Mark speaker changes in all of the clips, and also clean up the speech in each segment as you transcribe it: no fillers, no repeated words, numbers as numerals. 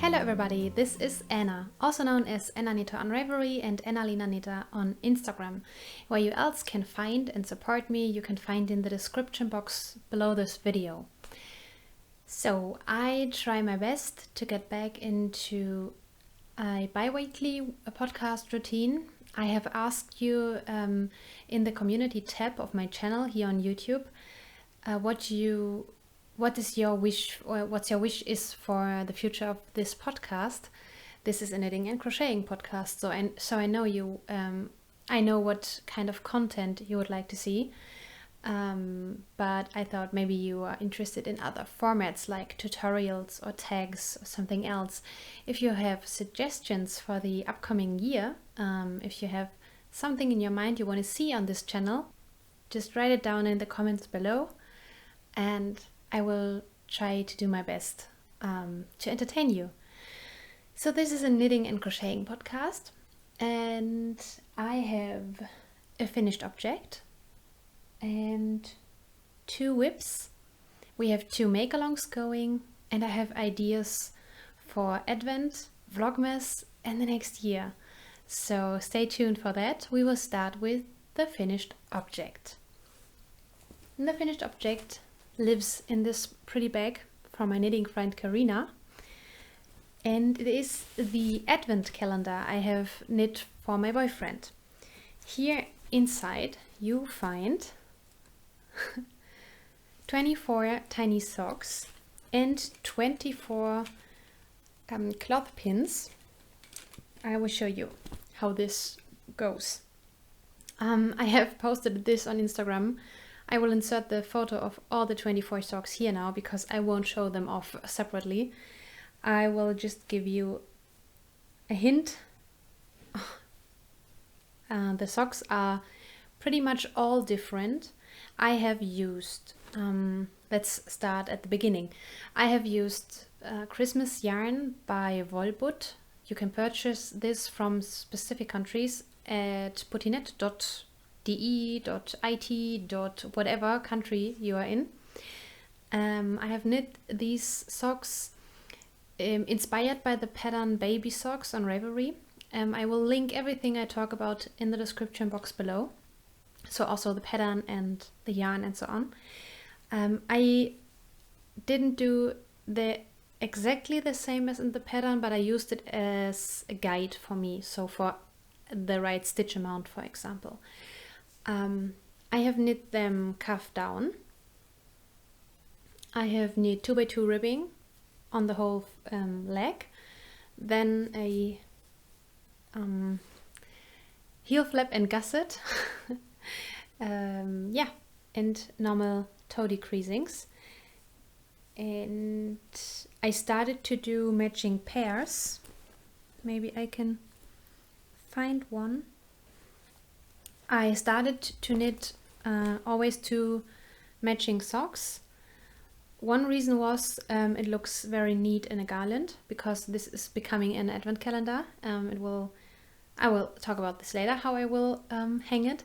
Speaker 1: Hello everybody, this is Anna, also known as Anna Nita on Ravelry and Anna Lina Nita on Instagram. Where you else can find and support me, you can find in the description box below this video. So I try my best to get back into a bi-weekly podcast routine. I have asked you in the community tab of my channel here on YouTube what is your wish, or what's your wish is for the future of this podcast. This is a knitting and crocheting podcast, so I know you. I know what kind of content you would like to see, but I thought maybe you are interested in other formats like tutorials or tags or something else. If you have suggestions for the upcoming year, if you have something in your mind you want to see on this channel, just write it down in the comments below, and I will try to do my best to entertain you. So this is a knitting and crocheting podcast, and I have a finished object and 2 whips. We have 2 make-alongs going, and I have ideas for Advent, Vlogmas and the next year. So stay tuned for that. We will start with the finished object. And the finished object lives in this pretty bag from my knitting friend Karina, and it is the advent calendar I have knit for my boyfriend. Here inside you find 24 tiny socks and 24 cloth pins. I will show you how this goes. I have posted this on Instagram. I will insert the photo of all the 24 socks here now because I won't show them off separately. I will just give you a hint. The socks are pretty much all different. I have used, let's start at the beginning. I have used Christmas yarn by Volbut. You can purchase this from specific countries at potinet.de, .it, whatever country you are in. I have knit these socks inspired by the pattern Baby Socks on Ravelry. I will link everything I talk about in the description box below, so also the pattern and the yarn and so on. I didn't do exactly the same as in the pattern, but I used it as a guide for me, so for the right stitch amount, for example. I have knit them cuff down. I have knit 2x2 ribbing on the whole leg, then a heel flap and gusset, and normal toe decreasings. And I started to do matching pairs. Maybe I can find one. I started to knit always 2 matching socks. One reason was it looks very neat in a garland, because this is becoming an advent calendar. I will talk about this later, how I will hang it.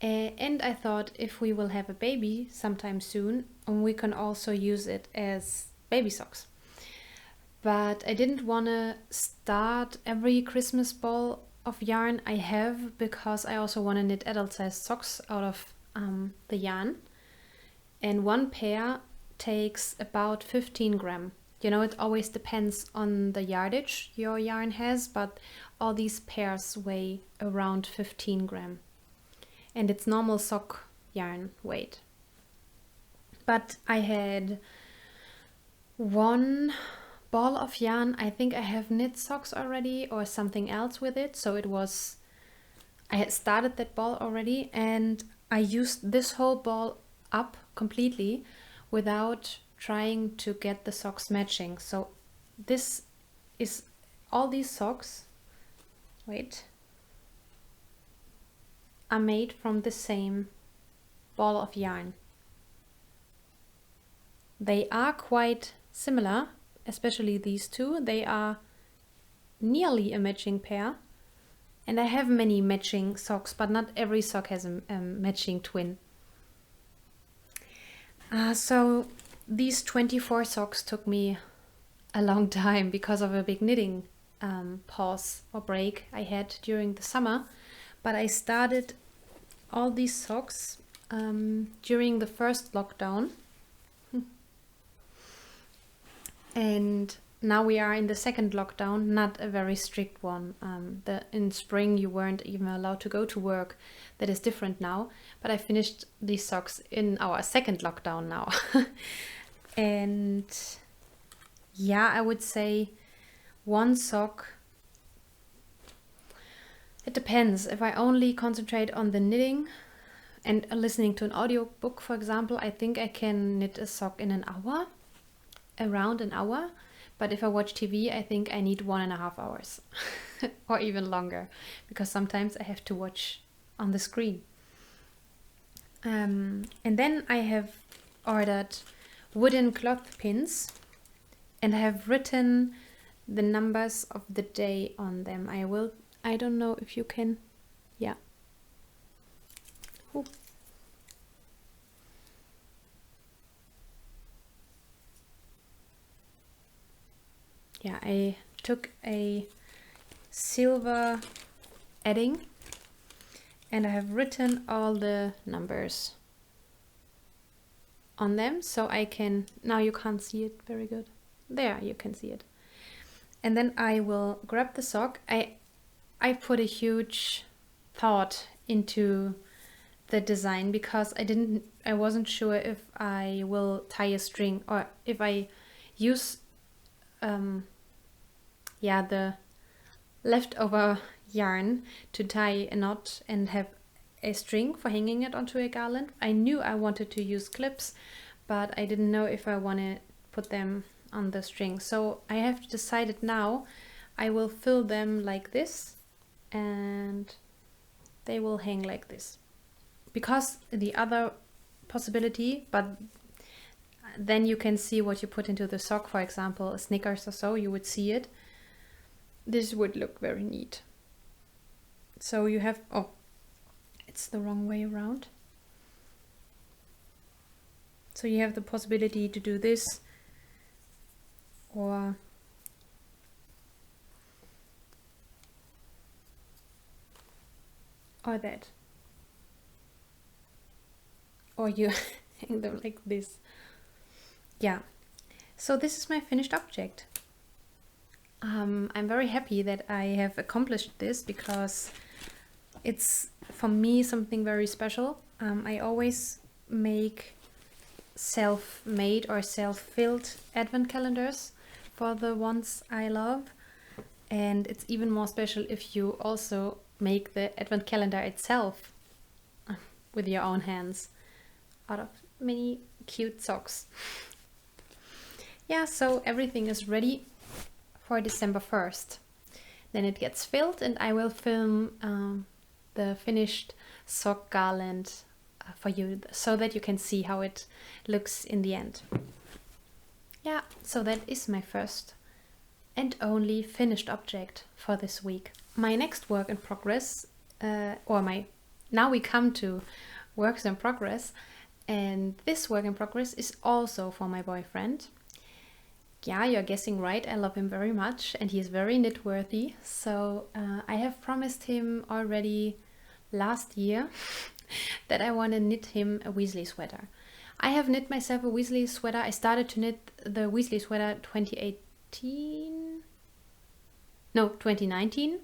Speaker 1: And I thought if we will have a baby sometime soon, we can also use it as baby socks. But I didn't want to start every Christmas ball of yarn I have, because I also want to knit adult sized socks out of the yarn, and one pair takes about 15 gram. You know, it always depends on the yardage your yarn has, but all these pairs weigh around 15 gram, and it's normal sock yarn weight. But I had one ball of yarn. I think I have knit socks already or something else with it, so I had started that ball already, and I used this whole ball up completely without trying to get the socks matching. So this is all these socks, are made from the same ball of yarn. They are quite similar, especially these 2. They are nearly a matching pair, and I have many matching socks, but not every sock has a matching twin. So these 24 socks took me a long time because of a big knitting pause or break I had during the summer. But I started all these socks during the first lockdown. And now we are in the second lockdown, not a very strict one. In spring you weren't even allowed to go to work. That is different now. But I finished these socks in our second lockdown now. And yeah, I would say one sock. It depends. If I only concentrate on the knitting and listening to an audiobook, for example, I think I can knit a sock in an hour, around an hour. But if I watch TV, I think I need 1.5 hours or even longer, because sometimes I have to watch on the screen. And then I have ordered wooden cloth pins and I have written the numbers of the day on them. I don't know if you can, yeah. Ooh. Yeah, I took a silver edding and I have written all the numbers on them, so I can, now you can't see it very good. There, you can see it. And then I will grab the sock. I put a huge thought into the design because I wasn't sure if I will tie a string or if I use the leftover yarn to tie a knot and have a string for hanging it onto a garland. I knew I wanted to use clips, but I didn't know if I want to put them on the string. So I have decided now I will fill them like this and they will hang like this. Because the other possibility, but then you can see what you put into the sock, for example, a Snickers or so, you would see it. This would look very neat. So you have, oh, it's the wrong way around. So you have the possibility to do this or that. Or you hang them like this. Yeah. So this is my finished object. I'm very happy that I have accomplished this because it's for me something very special. I always make self-made or self-filled advent calendars for the ones I love, and it's even more special if you also make the advent calendar itself with your own hands out of many cute socks. Yeah, so everything is ready for December 1st. Then it gets filled and I will film the finished sock garland for you so that you can see how it looks in the end. Yeah, so that is my first and only finished object for this week. My next work in progress, now we come to works in progress, and this work in progress is also for my boyfriend. Yeah, you're guessing right, I love him very much and he is very knit-worthy. So I have promised him already last year that I want to knit him a Weasley sweater. I have knit myself a Weasley sweater. I started to knit the Weasley sweater 2019.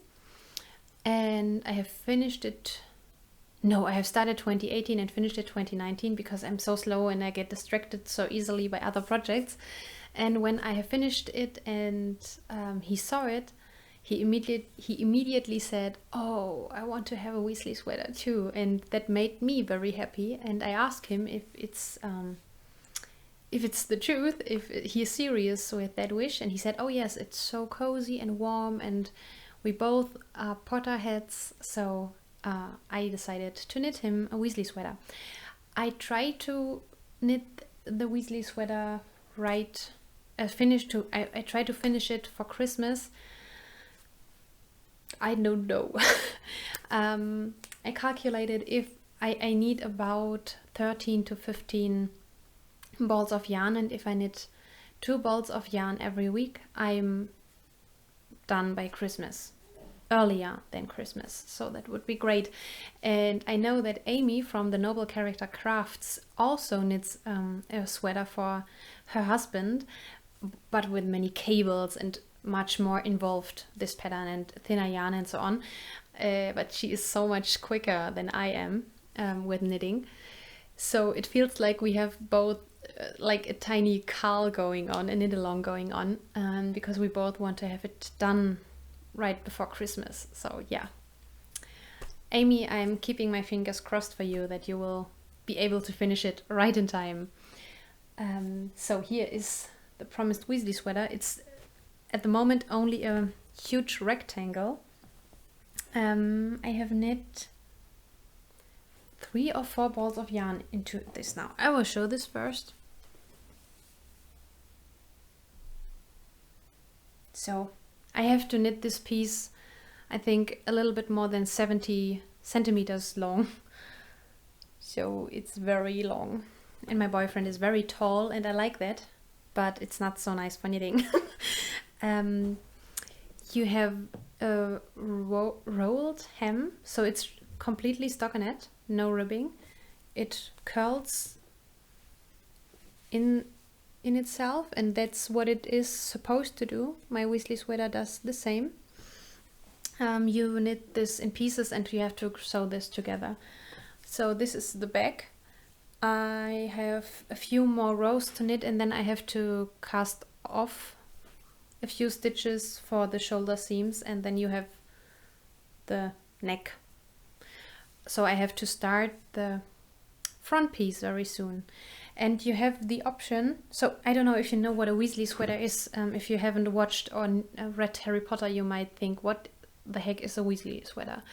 Speaker 1: And I have finished it. No, I have started 2018 and finished it 2019 because I'm so slow and I get distracted so easily by other projects. And when I have finished it and he saw it, he immediately said, "Oh, I want to have a Weasley sweater too," and that made me very happy. And I asked him if it's the truth, if he is serious with that wish, and he said, "Oh yes, it's so cozy and warm, and we both are Potterheads." So I decided to knit him a Weasley sweater. I tried to knit the Weasley sweater I tried to finish it for Christmas. I don't know. I calculated if I need about 13 to 15 balls of yarn, and if I knit 2 balls of yarn every week, I'm done by Christmas, earlier than Christmas, so that would be great. And I know that Amy from the Noble Character Crafts also knits a sweater for her husband, but with many cables and much more involved, this pattern, and thinner yarn and so on. But she is so much quicker than I am with knitting. So it feels like we have both like a tiny call going on, a knit along going on, because we both want to have it done right before Christmas. So yeah, Amy, I'm keeping my fingers crossed for you that you will be able to finish it right in time. So here is the promised Weasley sweater. It's at the moment only a huge rectangle. I have knit 3 or 4 balls of yarn into this now. I will show this first. So I have to knit this piece, I think, a little bit more than 70 centimeters long. So it's very long. And my boyfriend is very tall, and I like that, but it's not so nice for knitting. You have a rolled hem, so it's completely stockinette, no ribbing. It curls in itself, and that's what it is supposed to do. My Weasley sweater does the same. You knit this in pieces and you have to sew this together. So this is the back. I have a few more rows to knit, and then I have to cast off a few stitches for the shoulder seams, and then you have the neck. So I have to start the front piece very soon. And you have the option, so I don't know if you know what a Weasley sweater is. If you haven't watched or read Harry Potter, you might think, what the heck is a Weasley sweater?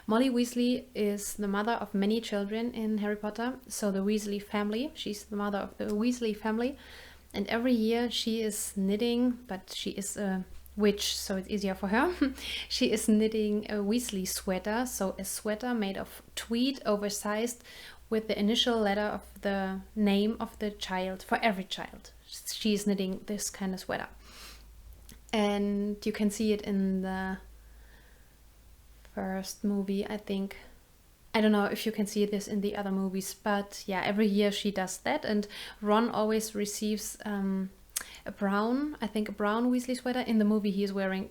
Speaker 1: Molly Weasley is the mother of many children in Harry Potter, so the Weasley family. She's the mother of the Weasley family, and every year she is knitting, but she is a witch, so it's easier for her. She is knitting a Weasley sweater, so a sweater made of tweed, oversized, with the initial letter of the name of the child, for every child. She is knitting this kind of sweater. And you can see it in the first movie, I think. I don't know if you can see this in the other movies, but yeah, every year she does that. And Ron always receives a brown Weasley sweater. In the movie he is wearing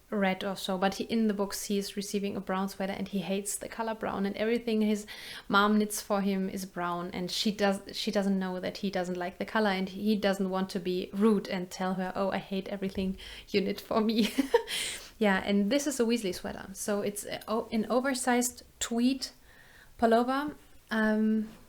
Speaker 1: red or so, but in the books he is receiving a brown sweater, and he hates the color brown, and everything his mom knits for him is brown, and she doesn't know that he doesn't like the color, and he doesn't want to be rude and tell her, oh, I hate everything you knit for me. Yeah, and this is a Weasley sweater, so it's an oversized tweed pullover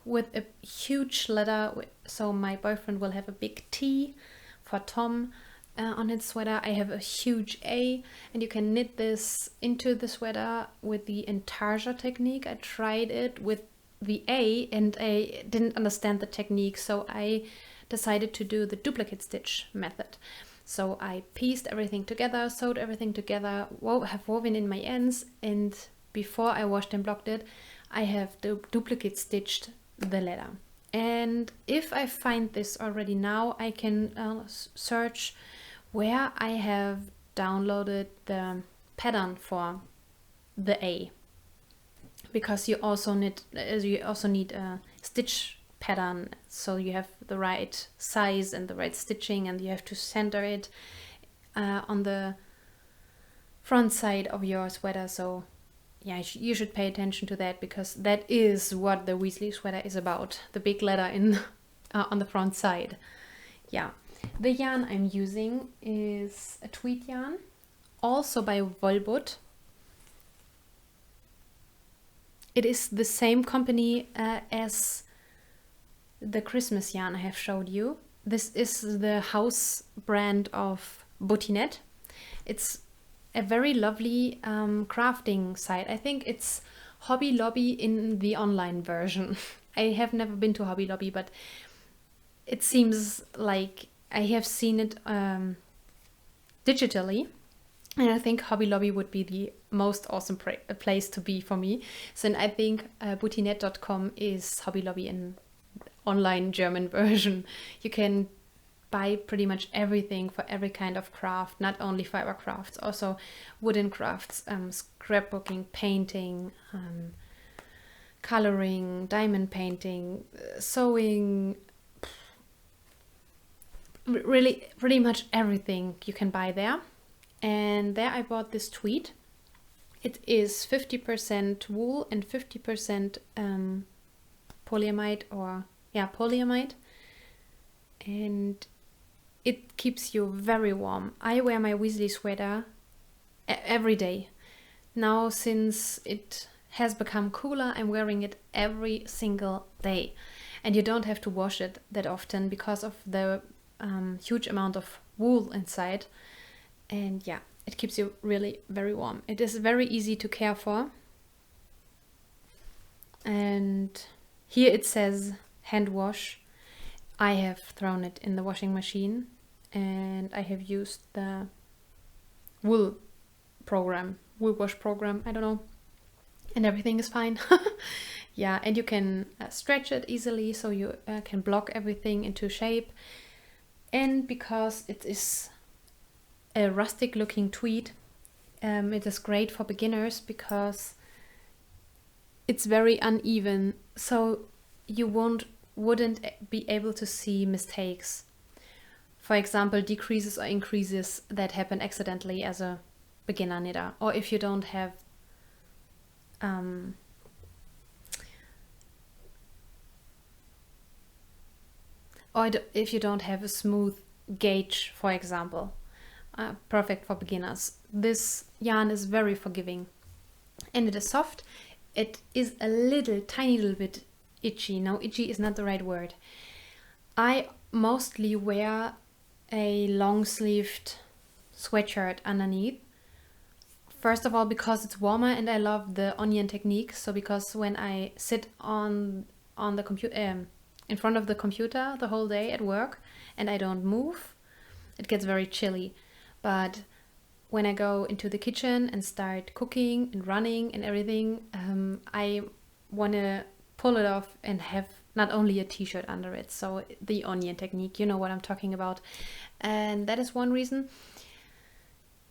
Speaker 1: with a huge letter, so my boyfriend will have a big T for Tom on his sweater. I have a huge A, and you can knit this into the sweater with the intarsia technique. I tried it with the A and I didn't understand the technique, so I decided to do the duplicate stitch method. So I pieced everything together, sewed everything together, have woven in my ends, and before I washed and blocked it, I have duplicate stitched the letter. And if I find this already now, I can search where I have downloaded the pattern for the A, because you also need a stitch pattern, so you have the right size and the right stitching, and you have to center it on the front side of your sweater. So yeah, you should pay attention to that, because that is what the Weasley sweater is about, the big letter in on the front side. Yeah. The yarn I'm using is a tweed yarn, also by Wollbud. It is the same company as the Christmas yarn I have showed you. This is the house brand of Bottinette. It's a very lovely crafting site. I think it's Hobby Lobby in the online version. I have never been to Hobby Lobby, but it seems like I have seen it digitally, and I think Hobby Lobby would be the most awesome place to be for me. So I think boutinette.com is Hobby Lobby in online German version. You can buy pretty much everything for every kind of craft, not only fiber crafts, also wooden crafts, scrapbooking, painting, coloring, diamond painting, sewing, really pretty much everything you can buy there. And there I bought this tweed. It is 50% wool and 50% polyamide, or polyamide, and it keeps you very warm. I wear my Weasley sweater every day. Now, since it has become cooler, I'm wearing it every single day, and you don't have to wash it that often because of the huge amount of wool inside. And yeah, it keeps you really very warm. It is very easy to care for. And here it says hand wash. I have thrown it in the washing machine, and I have used the wool wash program, I don't know, and everything is fine. Yeah, and you can stretch it easily, so you can block everything into shape. And because it is a rustic looking tweed, it is great for beginners because it's very uneven, so you wouldn't be able to see mistakes. For example, decreases or increases that happen accidentally as a beginner knitter, or if you don't have if you don't have a smooth gauge, for example. Perfect for beginners. This yarn is very forgiving, and it is soft. It is a tiny little bit itchy. Now, itchy is not the right word. I mostly wear a long-sleeved sweatshirt underneath. First of all, because it's warmer, and I love the onion technique. So because when I sit on the computer, in front of the computer the whole day at work, and I don't move, it gets very chilly. But when I go into the kitchen and start cooking and running and everything, I want to pull it off and have not only a t-shirt under it. So the onion technique, you know what I'm talking about. And that is one reason.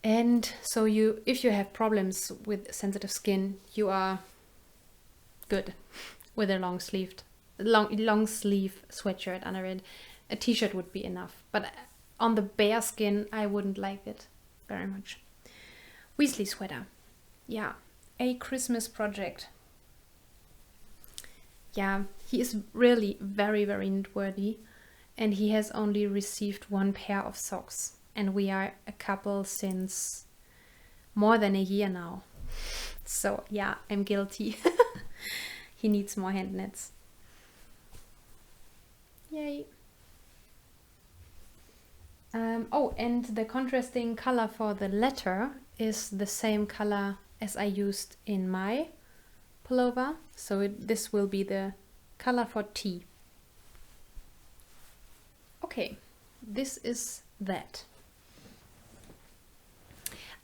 Speaker 1: And so if you have problems with sensitive skin, you are good with a long sleeve sweatshirt under it. A t-shirt would be enough. But on the bare skin, I wouldn't like it very much. Weasley sweater. Yeah, a Christmas project. Yeah, he is really very, very knitworthy, and he has only received one pair of socks, and we are a couple since more than a year now. So yeah, I'm guilty. He needs more hand knits. Yay. And the contrasting color for the letter is the same color as I used in my pullover. So this will be the color for T. Okay, this is that.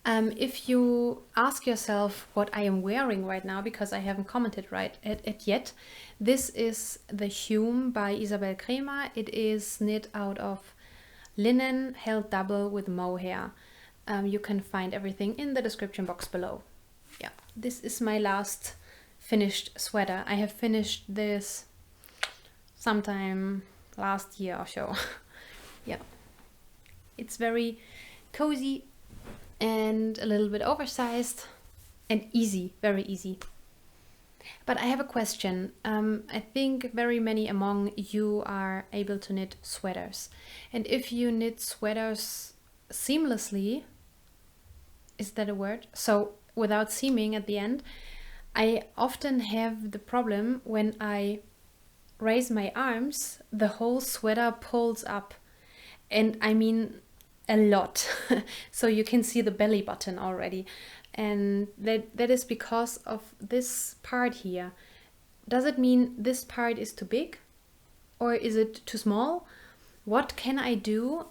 Speaker 1: If you ask yourself what I am wearing right now, because I haven't commented it yet, this is the Hume by Isabel Kremer. It is knit out of linen held double with mohair. You can find everything in the description box below. Yeah, this is my last finished sweater. I have finished this sometime last year or so. Yeah, it's very cozy and a little bit oversized and easy, very easy. But I have a question. I think very many among you are able to knit sweaters. And if you knit sweaters seamlessly, is that a word? So without seaming at the end, I often have the problem when I raise my arms, the whole sweater pulls up. And I mean a lot. So you can see the belly button already. And that is because of this part here. Does it mean this part is too big? Or is it too small? What can I do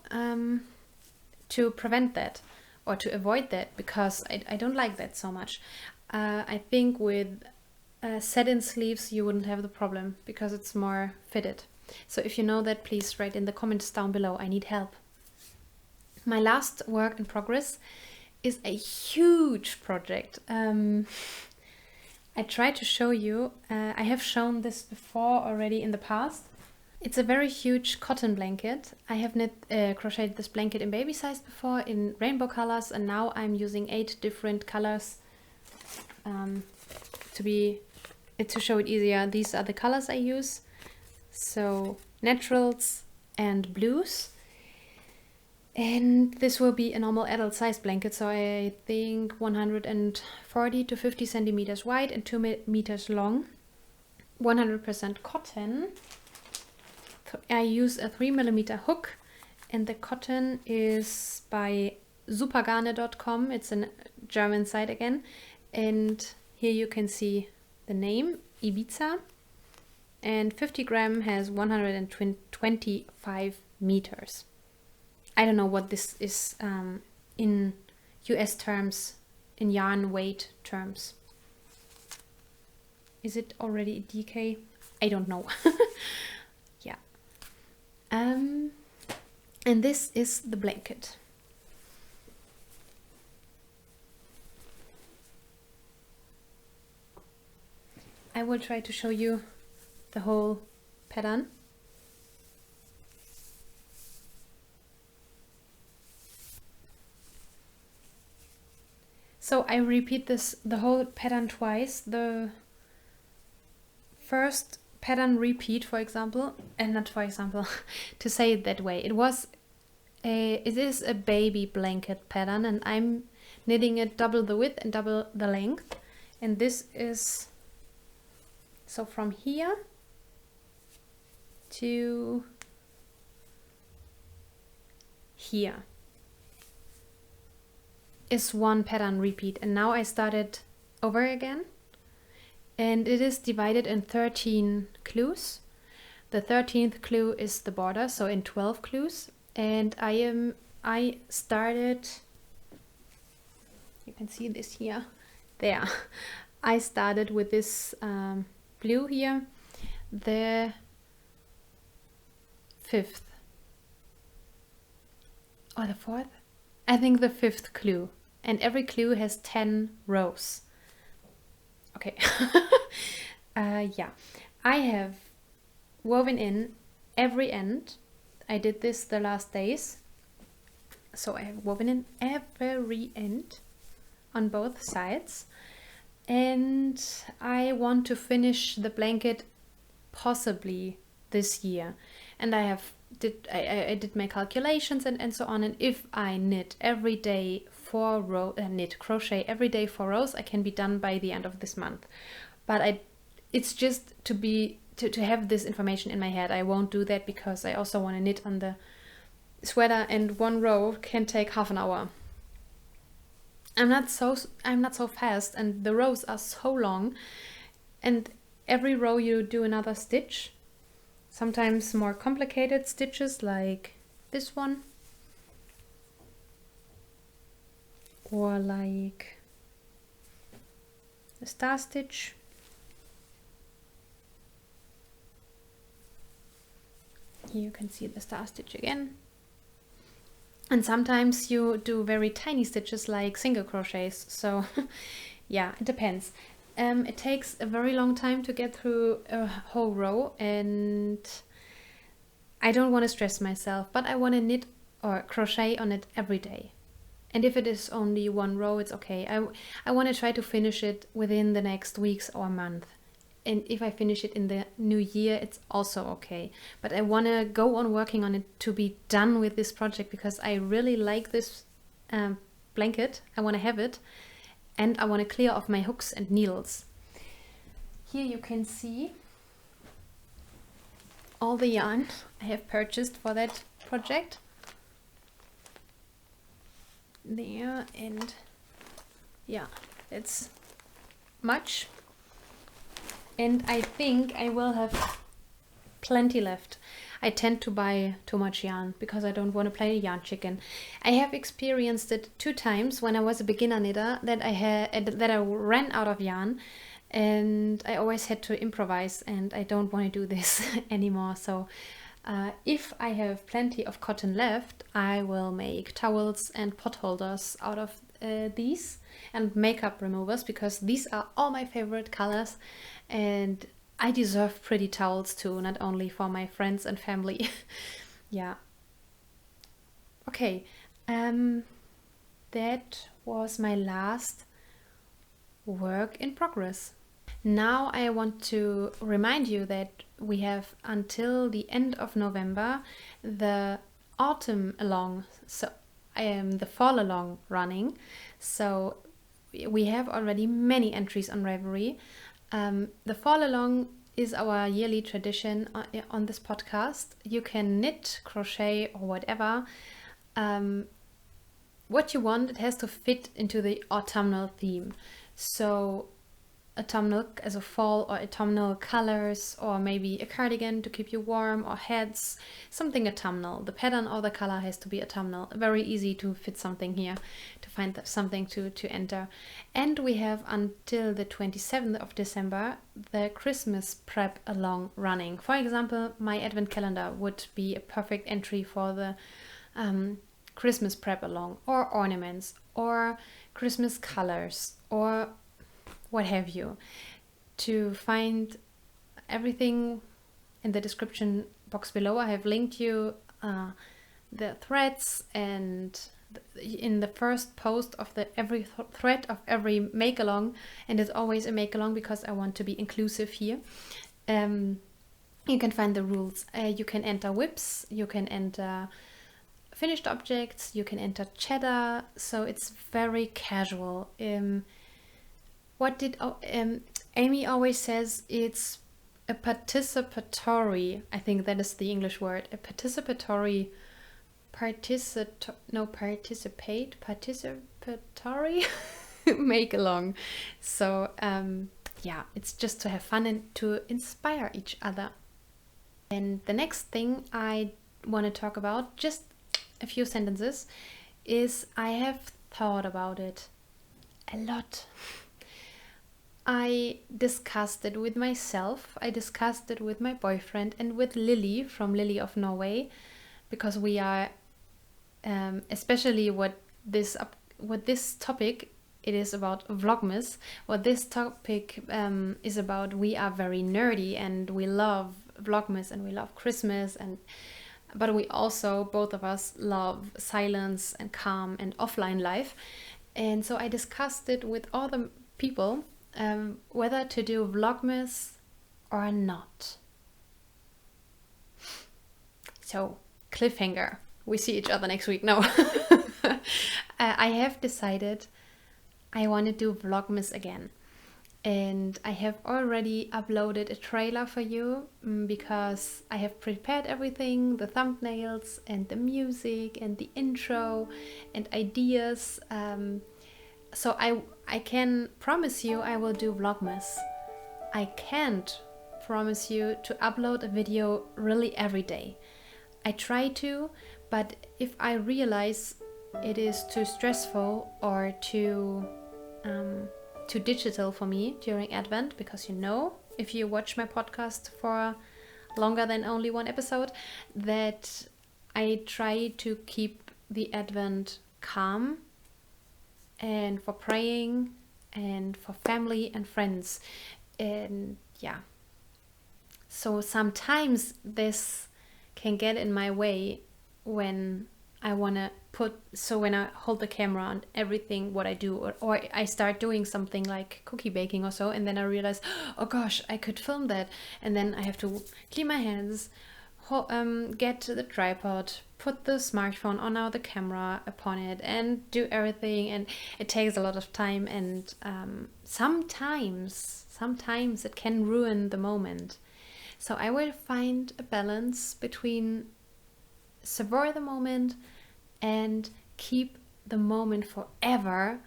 Speaker 1: to prevent that or to avoid that? Because I don't like that so much. I think with set-in sleeves you wouldn't have the problem because it's more fitted. So if you know that, please write in the comments down below. I need help. My last work in progress is a huge project. I try to show you. I have shown this before already in the past. It's a very huge cotton blanket. I have crocheted this blanket in baby size before in rainbow colors, and now I'm using 8 different colors to show it easier. These are the colors I use. So naturals and blues. And this will be a normal adult size blanket, so I think 140 to 50 centimeters wide and 2 meters long. 100% cotton. I use a 3mm hook, and the cotton is by supergarne.com. It's a German site again. And here you can see the name, Ibiza. And 50 gram has 125 meters. I don't know what this is in US terms, in yarn weight terms. Is it already DK? I don't know. Yeah. And this is the blanket. I will try to show you the whole pattern. So I repeat the whole pattern twice. The first pattern repeat, for example, and not for example, to say it that way. It is a baby blanket pattern, and I'm knitting it double the width and double the length. And this is, so from here to here is one pattern repeat, and now I started over again, and it is divided in 13 clues. The 13th clue is the border, so in 12 clues, and I started, you can see this here, there. I started with this blue here, the 5th or the 4th, I think the 5th clue. And every clue has 10 rows. Okay. Yeah. I have woven in every end. I did this the last days. So I have woven in every end on both sides. And I want to finish the blanket possibly this year. And I did my calculations and so on. And if I knit every day 4 rows, crochet every day 4 rows, I can be done by the end of this month. But it's just to have this information in my head. I won't do that because I also want to knit on the sweater, and 1 row can take half an hour. I'm not so fast, and the rows are so long, and every row you do another stitch. Sometimes more complicated stitches like this one, or like the star stitch. Here you can see the star stitch again. And sometimes you do very tiny stitches like single crochets. So yeah, it depends. It takes a very long time to get through a whole row, and I don't want to stress myself, but I want to knit or crochet on it every day. And if it is only 1 row, it's okay. I want to try to finish it within the next weeks or month. And if I finish it in the new year, it's also okay. But I want to go on working on it to be done with this project, because I really like this blanket. I want to have it, and I want to clear off my hooks and needles. Here you can see all the yarn I have purchased for that project. There, and yeah, it's much. And I think I will have plenty left. I tend to buy too much yarn because I don't want to play yarn chicken. I have experienced it 2 times when I was a beginner knitter, that I ran out of yarn, and I always had to improvise, and I don't want to do this anymore. So if I have plenty of cotton left, I will make towels and pot holders out of these, and makeup removers, because these are all my favorite colors, and I deserve pretty towels too, not only for my friends and family. Yeah. Okay. That was my last work in progress. Now I want to remind you that we have until the end of November the autumn along, so the fall along running. So we have already many entries on Ravelry. The fall along is our yearly tradition on this podcast. You can knit, crochet, or whatever. What you want, it has to fit into the autumnal theme. So autumnal as a fall, or autumnal colors, or maybe a cardigan to keep you warm, or hats, something autumnal. The pattern or the color has to be autumnal. Very easy to fit something here, to find something to enter. And we have until the 27th of December the Christmas prep along running. For example, my advent calendar would be a perfect entry for the Christmas prep along, or ornaments, or Christmas colors, or what have you. To find everything in the description box below, I have linked you the threads, and in the first post of every thread of every make along, and it's always a make along because I want to be inclusive here. You can find the rules. You can enter whips, you can enter finished objects, you can enter cheddar, so it's very casual. Amy always says it's a participatory, I think that is the English word, a participatory make along. So yeah, it's just to have fun and to inspire each other. And the next thing I want to talk about, just a few sentences, is I have thought about it a lot. I discussed it with myself, I discussed it with my boyfriend, and with Lily from Lily of Norway, because we are especially what this topic, it is about Vlogmas. What this topic is about, we are very nerdy and we love Vlogmas and we love Christmas, but we also, both of us, love silence and calm and offline life. And so I discussed it with all the people, whether to do Vlogmas or not. So, cliffhanger. We see each other next week. No. I have decided I want to do Vlogmas again. And I have already uploaded a trailer for you, because I have prepared everything, the thumbnails and the music and the intro and ideas. So I can promise you I will do Vlogmas. I can't promise you to upload a video really every day. I try to, but if I realize it is too stressful or too digital for me during Advent, because if you watch my podcast for longer than only one episode, that I try to keep the Advent calm, and for praying and for family and friends. And yeah, so sometimes this can get in my way when I want to when I hold the camera on everything what I do, or I start doing something like cookie baking or so, and then I realize, oh gosh, I could film that, and then I have to clean my hands, get the tripod, put the smartphone on the camera upon it, and do everything, and it takes a lot of time, and sometimes it can ruin the moment. So I will find a balance between savor the moment and keep the moment forever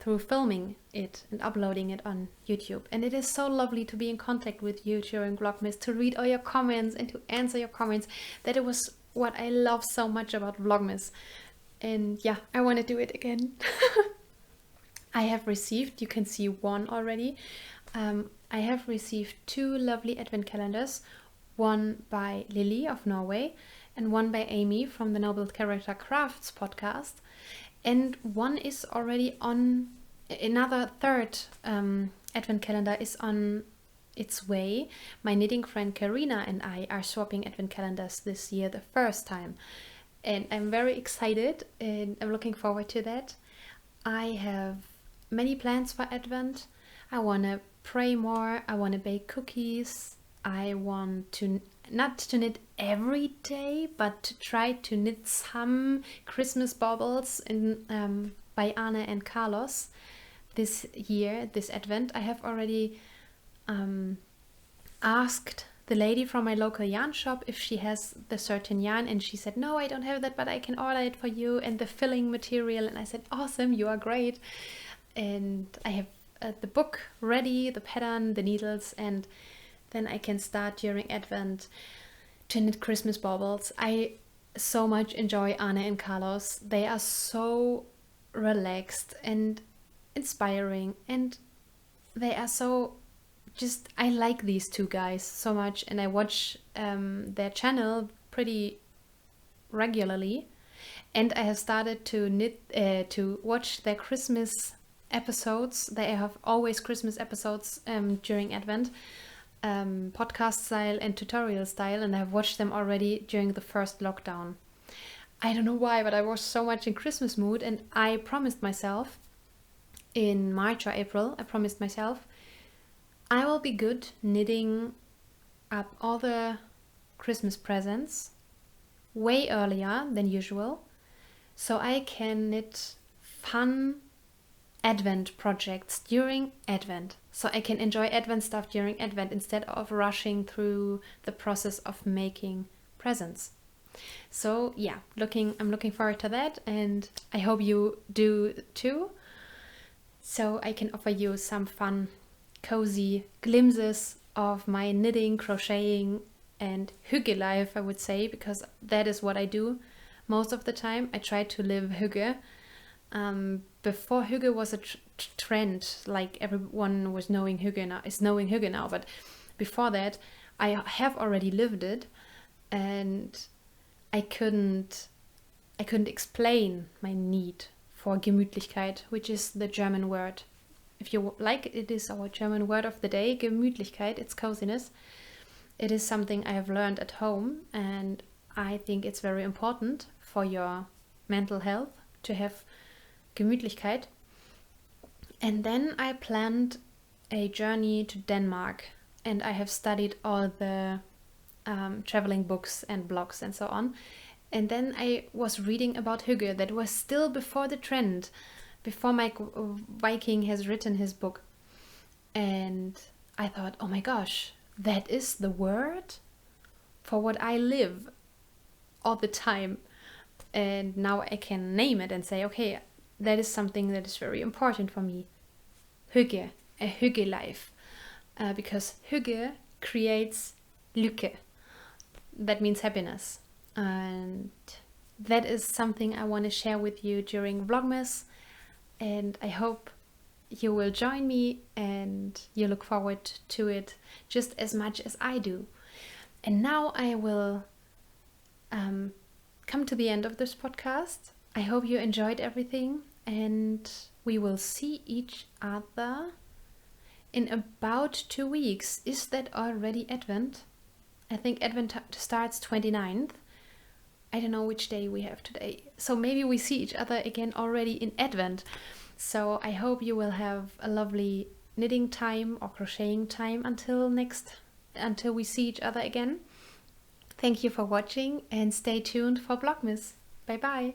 Speaker 1: through filming it and uploading it on YouTube. And it is so lovely to be in contact with you during Vlogmas, to read all your comments and to answer your comments. That it was what I love so much about Vlogmas. And yeah, I want to do it again. I have received, you can see one already, I have received 2 lovely advent calendars, one by Lily of Norway and one by Amy from the Noble Character Crafts podcast. And one is already on, another third advent calendar is on its way. My knitting friend Karina and I are swapping advent calendars this year the first time. And I'm very excited and I'm looking forward to that. I have many plans for Advent. I want to pray more. I want to bake cookies. I want to not to knit every day, but to try to knit some Christmas baubles in by Anne and Carlos this year, this Advent. I have already asked the lady from my local yarn shop if she has the certain yarn, and she said, no, I don't have that, but I can order it for you, and the filling material. And I said, awesome, you are great. And I have the book ready, the pattern, the needles, and then I can start during Advent to knit Christmas baubles. I so much enjoy Anne and Carlos. They are so relaxed and inspiring, and they are so just, I like these 2 guys so much, and I watch their channel pretty regularly, and I have started to knit to watch their Christmas episodes. They have always Christmas episodes during Advent, podcast style and tutorial style, and I've watched them already during the first lockdown. I don't know why, but I was so much in Christmas mood, and I promised myself in March or April, I promised myself I will be good knitting up all the Christmas presents way earlier than usual, so I can knit fun Advent projects during Advent, so I can enjoy Advent stuff during Advent instead of rushing through the process of making presents. So yeah, I'm looking forward to that, and I hope you do too, so I can offer you some fun, cozy glimpses of my knitting, crocheting and hygge life, I would say, because that is what I do most of the time. I try to live hygge. Before hygge was a trend, like everyone was knowing hygge now, is knowing hygge now, but before that I have already lived it, and I couldn't explain my need for Gemütlichkeit, which is the German word. If you like, it is our German word of the day, Gemütlichkeit, it's coziness. It is something I have learned at home, and I think it's very important for your mental health to have Gemütlichkeit. And then I planned a journey to Denmark, and I have studied all the traveling books and blogs and so on. And then I was reading about hygge. That was still before the trend, before Mike Viking has written his book. And I thought, oh my gosh, that is the word for what I live all the time. And now I can name it and say, okay, that is something that is very important for me. Hygge, a hygge life. Because hygge creates lykke. That means happiness. And that is something I want to share with you during Vlogmas. And I hope you will join me and you look forward to it just as much as I do. And now I will come to the end of this podcast. I hope you enjoyed everything, and we will see each other in about 2 weeks. Is that already Advent? I think Advent starts 29th. I don't know which day we have today. So maybe we see each other again already in Advent. So I hope you will have a lovely knitting time or crocheting time until we see each other again. Thank you for watching, and stay tuned for Vlogmas. Bye bye.